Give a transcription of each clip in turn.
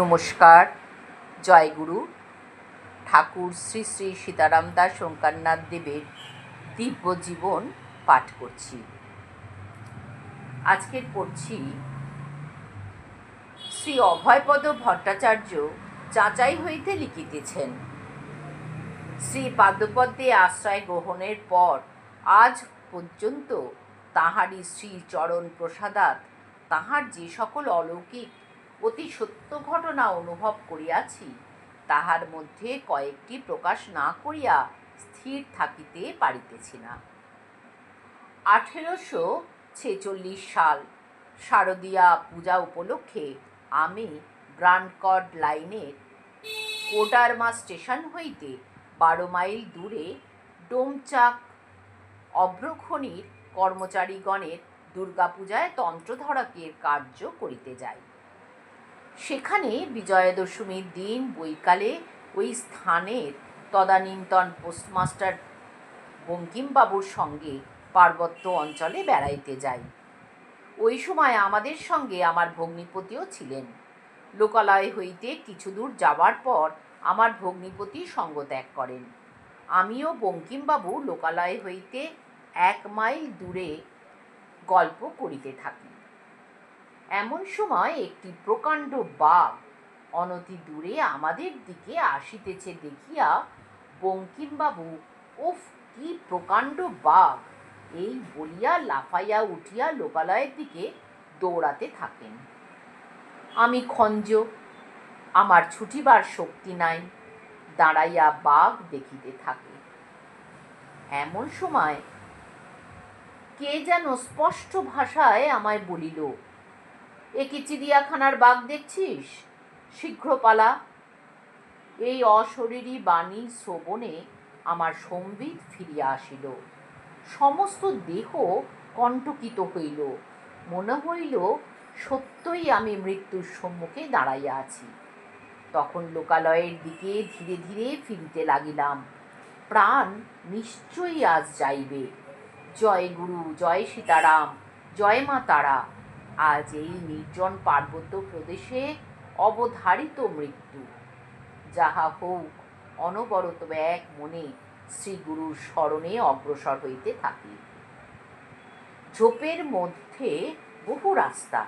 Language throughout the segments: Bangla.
নমস্কার। জয়গুরু। ঠাকুর শ্রী শ্রী সীতারাম দাস ওঙ্কারনাথ দেবের দিব্য জীবন পাঠ করছি। আজকের পড়ছি শ্রী অভয়পদ ভট্টাচার্য যাচাই হইতে লিখিতেছেন, শ্রী পাদপদ্মে আশ্রয় গ্রহণের পর আজ পর্যন্ত তাঁহারই শ্রী চরণ প্রসাদাৎ তাঁহার যে সকল অলৌকিক অতি সত্য ঘটনা অনুভব করিয়াছি, তাহার মধ্যে কয়েকটি প্রকাশ না করিয়া স্থির থাকিতে পারিতেছি না। 1846 সাল শারদীয়া পূজা উপলক্ষে আমি গ্র্যান্ড কর্ড লাইনের কোডারমা স্টেশন হইতে 12 মাইল দূরে ডোমচাক অভ্রখনির কর্মচারীগণের দুর্গাপূজায় তন্ত্রধরকের কার্য করিতে যাই। সেখানে বিজয়া-দশমীর দিন বৈকালে ওই স্থানের তদানীন্তন পোস্টমাস্টার বঙ্কিমবাবুর সঙ্গে পার্বত্য অঞ্চলে বেড়াইতে যাই। ওই সময় আমাদের সঙ্গে আমার ভগ্নিপতিও ছিলেন। লোকালয় হইতে কিছু দূর যাবার পর আমার ভগ্নিপতি সঙ্গ ত্যাগ করেন। আমিও বঙ্কিমবাবু লোকালয় হইতে 1 মাইল দূরে গল্প করিতে থাকি। এমন সময় একটি প্রকাণ্ড বাঘ অনতি দূরে আমাদের দিকে আসিতেছে দেখিয়া বঙ্কিমবাবু, উফ, কি প্রকাণ্ড বাঘ, এই বলিয়া লাফাইয়া উঠিয়া লোকালয়ের দিকে দৌড়াতে থাকেন। আমি খঞ্জ, আমার ছুটিবার শক্তি নাই, দাঁড়াইয়া বাঘ দেখিতে থাকি। এমন সময় কে যেন স্পষ্ট ভাষায় আমায় বলিল, এ কি চিড়িয়াখানার বাঘ দেখছিস? শীঘ্র পালা। এই অশরীরী বাণী শ্রবণে আমার সম্বিত ফিরিয়া আসিল। সমস্ত দেহ কণ্টকিত হইল। মনে হইল সত্যই আমি মৃত্যুর সম্মুখে দাঁড়াইয়া আছি। তখন লোকালয়ের দিকে ধীরে ধীরে ফিরিতে লাগিলাম। প্রাণ নিশ্চয়ই আজ যাইবে। জয় গুরু, জয় সীতারাম, জয় মা তারা। আজ এই নির্জন পার্বত্য প্রদেশে অবধারিত মৃত্যু। যাহা হোক, অনবরত এক মনে শ্রীগুরুর স্মরণে অগ্রসর হইতে থাকি। ঝোপের মধ্যে বহু রাস্তা,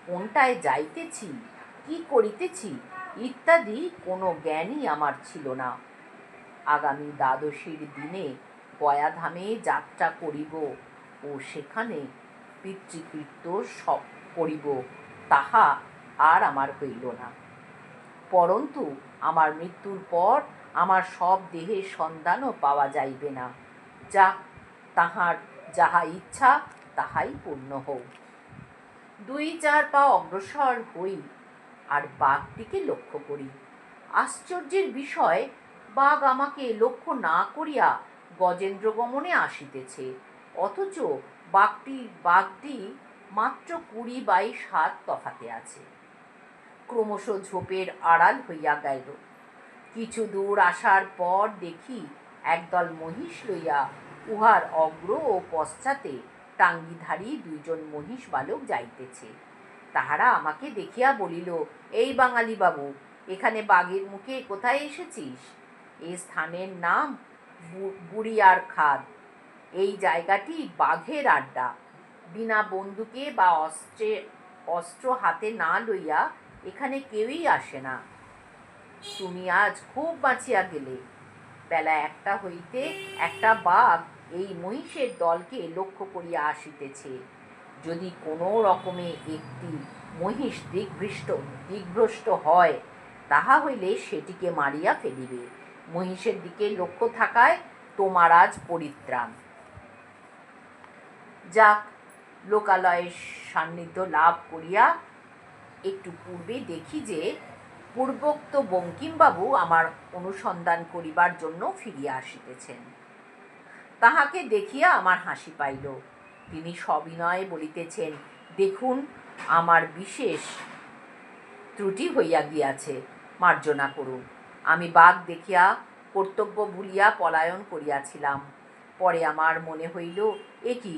কোনটায় যাইতেছি, কি করিতেছি ইত্যাদি কোনো জ্ঞানই আমার ছিল না। আগামী দ্বাদশীর দিনে গয়াধামে যাত্রা করিব ও সেখানে পিতৃকৃত্য সব করিব, তাহা আর আমার হইল না। পরন্তু আমার মৃত্যুর পর আমার সব দেহের সন্ধানও পাওয়া যাইবে না। যাক, তাহার যাহা ইচ্ছা তাহাই পূর্ণ হোক। 2-4 পা অগ্রসর হই আর বাঘটিকে লক্ষ্য করি। আশ্চর্যের বিষয়, বাঘ আমাকে লক্ষ্য না করিয়া গজেন্দ্রগমনে আসিতেছে, অথচ বাঘটি মাত্র 20-22 হাত তফাতে আছে। ক্রমশ ঝোপের আড়াল হইয়া গেল। কিছু দূর আসার পর দেখি একদল মহিষ লইয়া উহার অগ্র ও পশ্চাতে টাঙ্গিধারী 2 জন মহিষ বালক যাইতেছে। তাহারা আমাকে দেখিয়া বলিল, এই বাঙালি বাবু, এখানে বাঘের মুখে কোথায় এসেছিস? এই স্থানের নাম বুড়িয়ার খাদ। এই জায়গাটি বাঘের আড্ডা। বিনা বন্দুকে বা অস্ত্র হাতে না লইয়া এখানে কেউই আসে না। তুমি আজ খুব বাঁচিয়া গেলে। বেলা 1টা হইতে একটা বাঘ এই মহিষের দলকে লক্ষ্য করিয়া আসিতেছে। যদি কোনো রকমে একটি মহিষ দিগ্ভ্রষ্ট হয়, তাহা হইলে সেটিকে মারিয়া ফেলিবে। মহিষের দিকে লক্ষ্য থাকায় তোমার আজ পরিত্রাণ। যাক, লোকালয়ের সান্নিধ্য লাভ করিয়া একটু পূর্বে দেখি যে পূর্বোক্ত বঙ্কিমবাবু আমার অনুসন্ধান করিবার জন্য ফিরিয়া আসিতেছেন। তাহাকে দেখিয়া আমার হাসি পাইল। তিনি সবিনয়ে বলিতেছেন, দেখুন, আমার বিশেষ ত্রুটি হইয়া গিয়াছে, মার্জনা করুন। আমি বাঘ দেখিয়া কর্তব্য ভুলিয়া পলায়ন করিয়াছিলাম। পরে আমার মনে হইল, এ কি,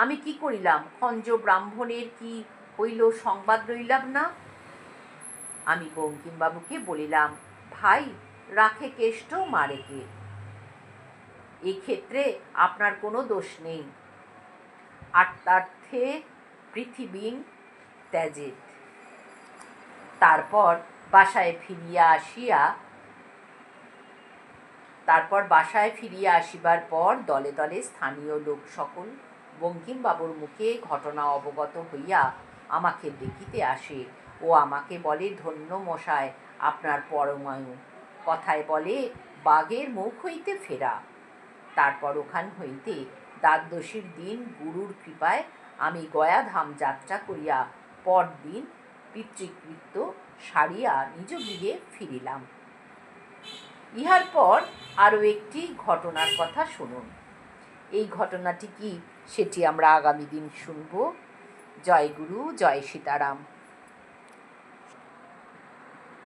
আমি কি করিলাম? খঞ্জ ব্রাহ্মণের কি হইল সংবাদ লইলাম না? আমি বঙ্কিমবাবুকে বলিলাম, ভাই, রাখে কেষ্ট মারে কে? এক্ষেত্রে আপনার কোনো দোষ নেই। আত্মার্থে পৃথিবীং ত্যাজেত। তারপর বাসায় ফিরিয়া আসিবার পর দলে দলে স্থানীয় লোক সকল বঙ্কিমবাবুর মুখে ঘটনা অবগত হইয়া আমাকে দেখিতে আসে ও আমাকে বলে, ধন্য মশায়, আপনার পরমায়ু। কথায় বলে, বাঘের মুখ হইতে ফেরা। তারপর ওখান হইতে দ্বাদশীর দিন গুরুর কৃপায় আমি গয়াধাম যাত্রা করিয়া পরদিন পিতৃকৃত্য সারিয়া নিজ গৃহে ফিরিলাম। ইহার পর আরও একটি ঘটনার কথা শুনুন। এই ঘটনাটি কি সেটি আমরা আগামী দিন শুনব। জয় গুরু, জয় সীতারাম।